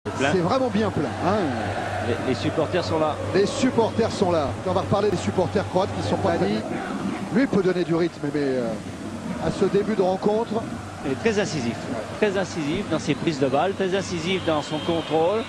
C'est vraiment bien plein. Hein. Les supporters sont là. Les supporters sont là. On va reparler des supporters croates qui sont pas dit. Lui peut donner du rythme, mais à ce début de rencontre. Il est très incisif. Très incisif dans ses prises de balles, très incisif dans son contrôle.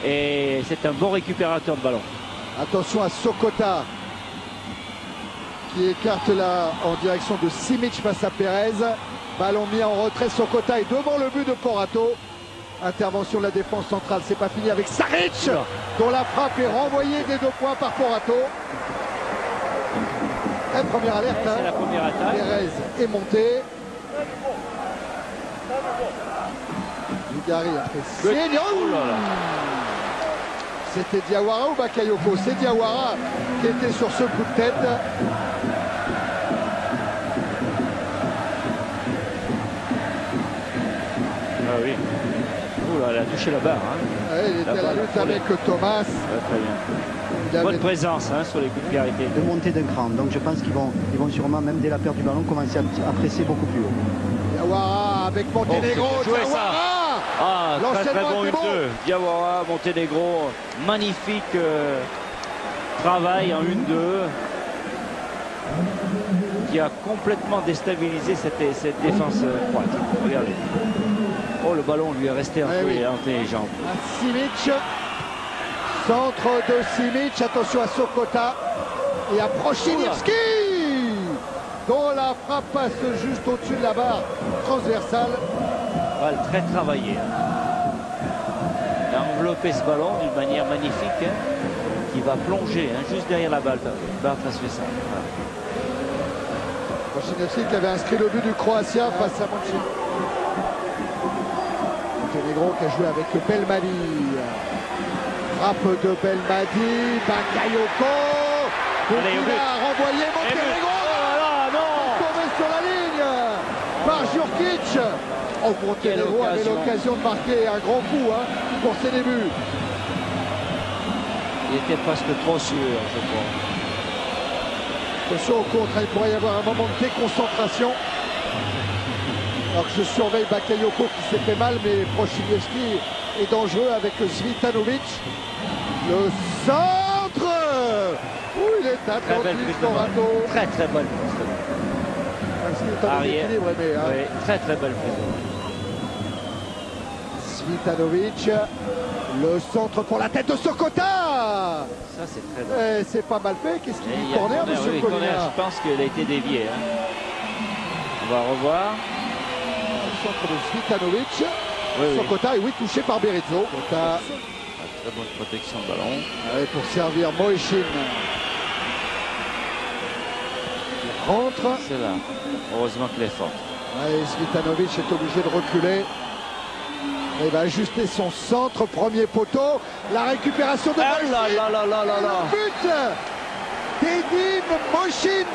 Et c'est un bon récupérateur de ballon. Attention à Sokota qui écarte là en direction de Simic face à Perez. Ballon mis en retrait, Sokota est devant le but de Porato. Intervention de la défense centrale, c'est pas fini avec Saric dont la frappe est renvoyée des 2 points par Porato. Et première alerte, hein. C'est la première attaque. Perez est monté. Dugarry a fait signe. C'était Diawara ou Bakayoko? C'est Diawara qui était sur ce coup de tête. Ah oui. Oula, elle a touché la barre. Hein. Ouais, il était à la lutte avec Thomas. Ouais, très bien. Bonne présence hein, sur les coups de pied arrêtés. De monter d'un cran. Donc je pense qu'ils vont sûrement, même dès la perte du ballon, commencer à presser beaucoup plus haut. Diawara avec Montenegro. Ah, très bon U2. Diawara, Montenegro, magnifique travail en 1-2 qui a complètement déstabilisé cette défense croate. Regardez. Oh, le ballon lui est resté entre les jambes. Simic, centre de Simic, attention à Sokota et à Prochiniewski dont la frappe passe juste au-dessus de la barre transversale. Balle très travaillée. Il a enveloppé ce ballon d'une manière magnifique qui va plonger juste derrière la barre transversale. Voilà. Prochiniewski qui avait inscrit le but du Croatia face à Monchi. Montenegro qui a joué avec Belmadi. Frappe de Belmadi, Bakayoko. Il a renvoyé Montenegro. Tombé sur la ligne par Jurkic. Oh, Montenegro avait l'occasion de marquer un grand coup pour ses débuts. Il était presque trop sûr, je crois. Attention au contre, il pourrait y avoir un moment de déconcentration. Alors que je surveille Bakayoko qui s'est fait mal, mais Prochiniewski est dangereux avec Svitanovic. Le centre où il est attentif, Porato. Très très bonne prise. Svitanovic équilibré, mais oui, très très belle prise. Svitanovic, le centre pour la tête de Sokota. Ça c'est très bon. C'est pas mal fait. Qu'est-ce qu'il dit? Corner, monsieur Colina? Je pense qu'il a été dévié. On va revoir. Centre de Svitanovic. Sokota est touché par Berizzo. Très bonne protection de ballon. Pour servir Moeshin. Il rentre. C'est là. Heureusement qu'il est fort. Svitanovic est obligé de reculer. Il va ajuster son centre, premier poteau. La récupération de Moeshin. Le but d'Edin Moeshin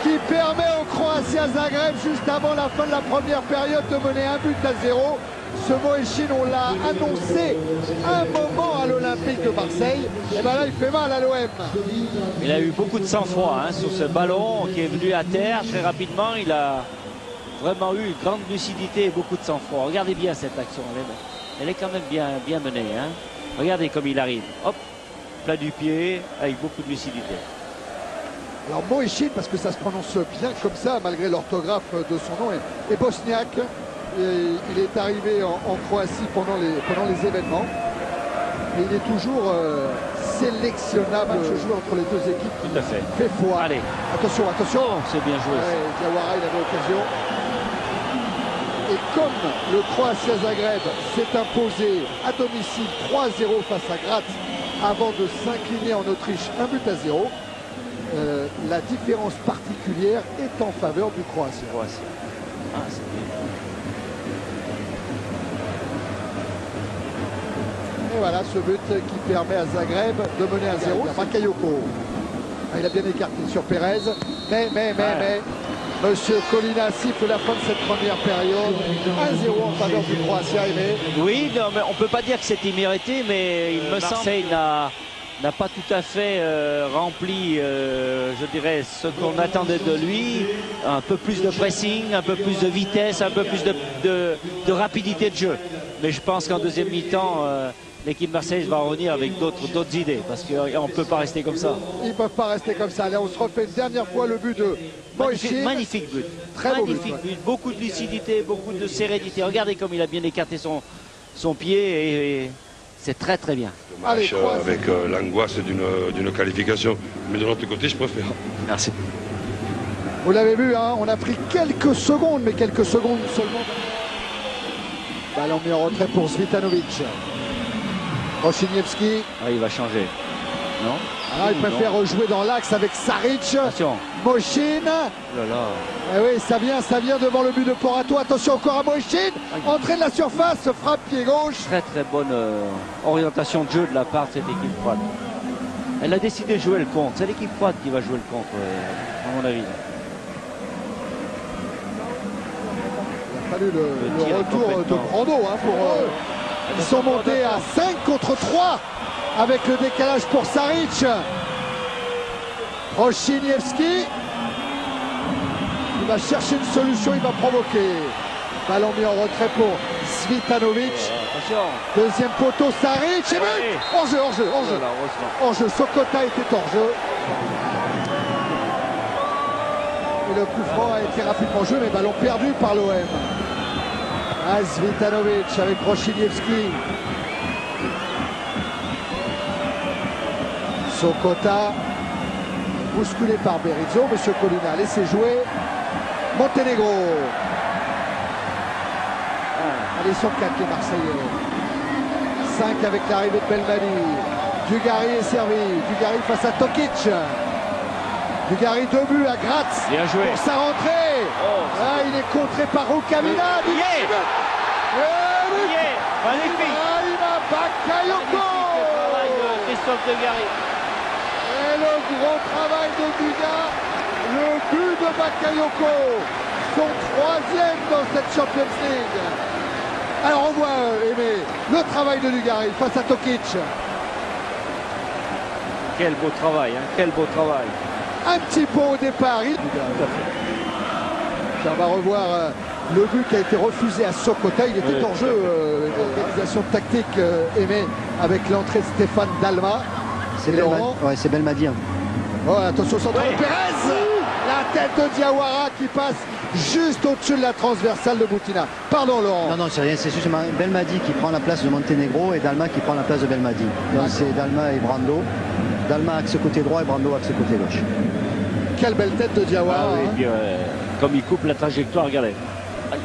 qui permet au Croatia Zagreb, juste avant la fin de la première période, de mener 1-0. Ce Moeshin, on l'a annoncé un moment à l'Olympique de Marseille. Et bien là, il fait mal à l'OM. Il a eu beaucoup de sang-froid sur ce ballon qui est venu à terre très rapidement. Il a vraiment eu une grande lucidité et beaucoup de sang-froid. Regardez bien cette action. Elle est quand même bien menée. Regardez comme il arrive. Hop, plat du pied, avec beaucoup de lucidité. Alors Moeshin, parce que ça se prononce bien comme ça, malgré l'orthographe de son nom, est bosniaque. Il est arrivé en Croatie pendant les événements. Et il est toujours sélectionnable. Ce joue entre les deux équipes. Tout à fait. Fait foi. Allez. Attention. C'est bien joué. Diawara, il avait l'occasion. Et comme le Croatia Zagreb s'est imposé à domicile 3-0 face à Graz avant de s'incliner en Autriche 1-0, la différence particulière est en faveur du Croatia. C'est bien. Et voilà ce but qui permet à Zagreb de mener à 0. Bakayoko. Il a bien écarté sur Perez. Mais. Monsieur Colina siffle la fin de cette première période. 1-0 en faveur du Croatia. Oui, non, mais on ne peut pas dire que c'est immérité, mais il me semble qu'il n'a n'a pas tout à fait rempli, je dirais, ce qu'on attendait de lui. Un peu plus de pressing, un peu plus de vitesse, un peu plus de rapidité de jeu. Mais je pense qu'en deuxième mi-temps, l'équipe marseillaise va revenir avec d'autres idées, parce qu'on ne peut pas rester comme ça. Ils ne peuvent pas rester comme ça. Allez, on se refait une dernière fois le but de Moïse. Magnifique but. Très beau but. But. Beaucoup de lucidité, beaucoup de sérénité. Regardez comme il a bien écarté son pied et c'est très très bien. Dommage, avec l'angoisse d'une qualification. Mais de l'autre côté, je préfère. Merci. Vous l'avez vu, hein, on a pris quelques secondes, mais quelques secondes seulement. Ballon mis en retrait pour Svitanovic. Rochiniewski. Ah, il va changer. Non? Ah, il préfère jouer dans l'axe avec Saric. Attention. Moïse. Oh là là. Eh oui, ça vient devant le but de Porato. Attention encore à Moïse. Entrée de la surface, frappe pied gauche. Très très bonne orientation de jeu de la part de cette équipe froide. Elle a décidé de jouer le contre. C'est l'équipe froide qui va jouer le contre, à mon avis. Il a fallu le retour de Brando. Hein, ils sont montés à 5 contre 3 avec le décalage pour Saric. Rochiniewski. Il va chercher une solution, il va provoquer. Ballon mis en retrait pour Svitanovic. Attention. Deuxième poteau, Saric. Et but. Hors-jeu. Sokota était hors-jeu. Et le coup franc a été rapidement joué, mais ballon perdu par l'OM. Svitanovic avec Rochiniewski. Sokota, bousculé par Berizzo. Monsieur Colina a laissé jouer Montenegro. Allez, ils sont 4 les Marseillais. 5 avec l'arrivée de Belmadi. Dugarry est servi. Dugarry face à Tokic. Dugarry 2 buts à Graz pour sa rentrée. Il est contré par Rukavina. Magnifique. Bakayoko. Travail de Christophe Dugarry. Et le gros travail de Duga. Le but de Bakayoko. Son 3e dans cette Champions League. Alors on voit, Aimé, le travail de Dugarry face à Tokic. Quel beau travail, hein, quel beau travail. Un petit peu au départ. On va revoir le but qui a été refusé à Sokota. Il était hors jeu, organisation tactique Aimé, avec l'entrée de Stéphane Dalma. C'est Belmadi. Hein. Oh, attention, centre de Pérez. La tête de Diawara qui passe juste au-dessus de la transversale de Boutina. Pardon, Laurent. Non, c'est rien, c'est justement Belmadi qui prend la place de Montenegro et Dalma qui prend la place de Belmadi. Donc c'est Dalma et Brando. Dalma axe côté droit et Brando axe côté gauche. Quelle belle tête de Diawara. Oui, puis, comme il coupe la trajectoire, regardez. Ils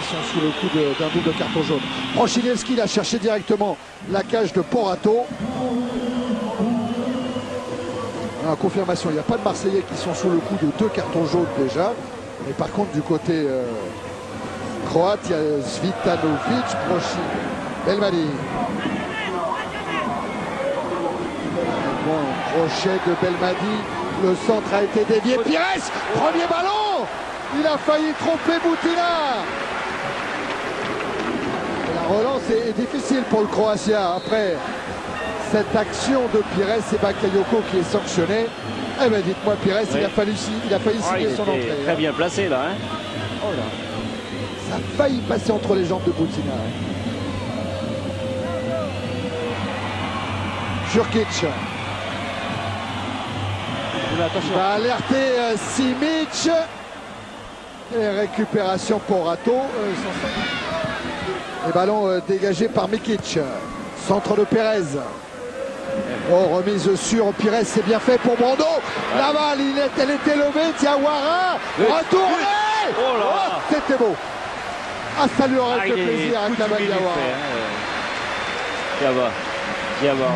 sont sous le coup d'un double carton jaune. Rochiniewski l'a cherché directement la cage de Porato. Confirmation, il n'y a pas de Marseillais qui sont sous le coup de 2 cartons jaunes déjà. Mais par contre, du côté croate, il y a Svitanovic, Belmadi. Bon, crochet de Belmadi. Le centre a été dévié. Pires, premier ballon. Il a failli tromper Boutina. La relance est difficile pour le Croatien. Après cette action de Pires et Bakayoko qui est sanctionné. Eh bien dites-moi, Pires, il a failli signer son entrée. Très bien placé là. Hein. Oh là. Ça a failli passer entre les jambes de Boutina. Jurkic. Il va alerter Simic. Et récupération pour Rato. Les ballons dégagés par Mikic. Centre de Pérez. Oh, remise sur Pires, c'est bien fait pour Brando. La balle, elle était levée. Diawara, retourné. Oh, c'était beau. Ah, ça lui aurait fait plaisir avec la balle Diawara.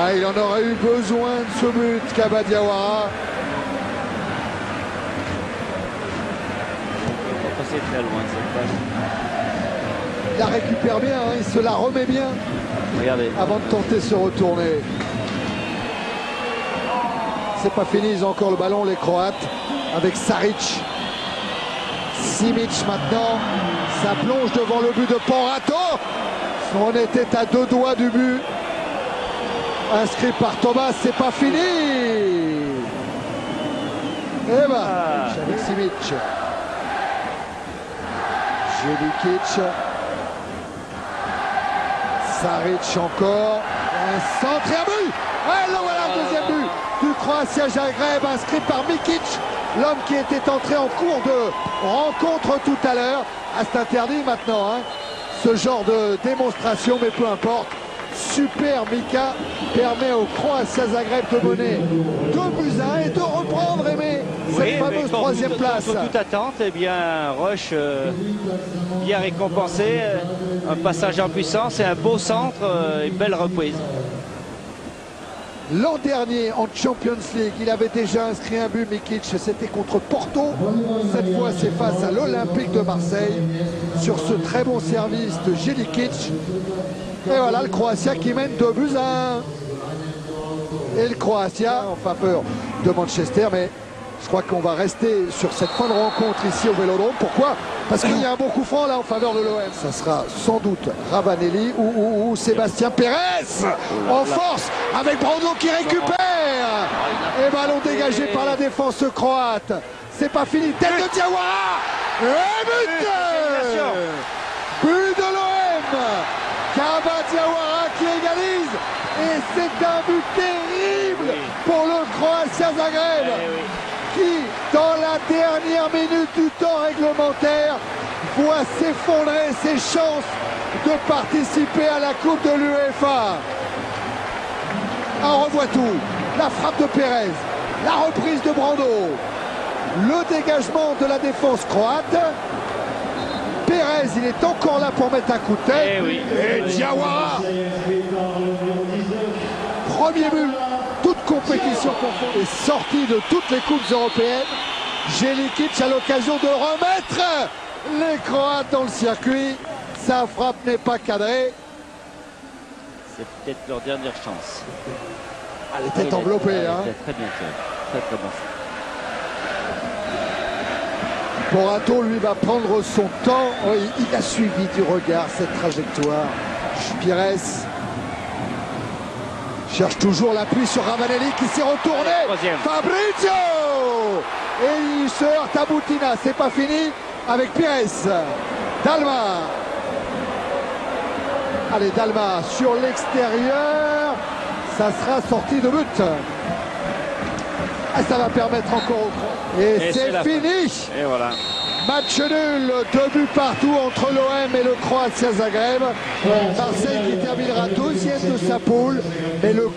Ah, il en aurait eu besoin de ce but, Kaba Diawara. Très loin cette passe. Il la récupère bien, hein, il se la remet bien. Regardez. Avant de tenter de se retourner. C'est pas fini, ils ont encore le ballon, les Croates, avec Saric. Simic maintenant, ça plonge devant le but de Porato. On était à 2 doigts du but. inscrit par Thomas, c'est pas fini. Et bah, avec Simic. Jelikic. Saric encore. Un centre et un but. Ouais, là voilà le deuxième but du Croatia Zagreb, inscrit par Mikic, l'homme qui était entré en cours de rencontre tout à l'heure. Ah, c'est interdit maintenant, hein, ce genre de démonstration, mais peu importe. Super Mika permet au Croatia Zagreb de mener 2-1 et de reprendre, Aimé, cette fameuse troisième place. Contre toute attente, eh bien, Rush bien récompensé, un passage en puissance et un beau centre, une belle reprise. L'an dernier, en Champions League, il avait déjà inscrit un but, Mikic, c'était contre Porto. Cette fois, c'est face à l'Olympique de Marseille, sur ce très bon service de Jelikic. Et voilà le Croatia qui mène 2-1. Et le Croatia, enfin peur de Manchester, mais je crois qu'on va rester sur cette fin de rencontre ici au Vélodrome. Pourquoi? Parce qu'il y a un bon coup franc là en faveur de l'OM. Ça sera sans doute Ravanelli ou Sébastien Pérez en force avec Brando qui récupère. Et ballon dégagé par la défense croate. C'est pas fini. Tête de Diawara. Et but! But de l'OM. Kaba Diawara qui égalise. Et c'est un but terrible pour le Croatia Zagreb, qui, dans la dernière minute du temps réglementaire, voit s'effondrer ses chances de participer à la Coupe de l'UEFA. On revoit tout. La frappe de Pérez, la reprise de Brando, le dégagement de la défense croate. Pérez, il est encore là pour mettre un coup de tête. Et Diawara, premier but, toute compétition confondue, est sorti de toutes les coupes européennes. Jelikic a l'occasion de remettre les Croates dans le circuit. Sa frappe n'est pas cadrée. C'est peut-être leur dernière chance. Elle était enveloppée. Hein. Très bien fait. Très très bon. Borato, lui, va prendre son temps. Oui, il a suivi du regard cette trajectoire. Pires cherche toujours l'appui sur Ravanelli qui s'est retourné. Fabrizio! Et il se heurte à Boutina. C'est pas fini avec Pires. Dalma. Allez, Dalma sur l'extérieur. Ça sera sorti de but. Et ça va permettre encore au Croates. Et c'est fini. Et voilà. Match nul, 2 buts partout entre l'OM et le Croatia Zagreb. Marseille qui terminera deuxième de sa poule. Mais le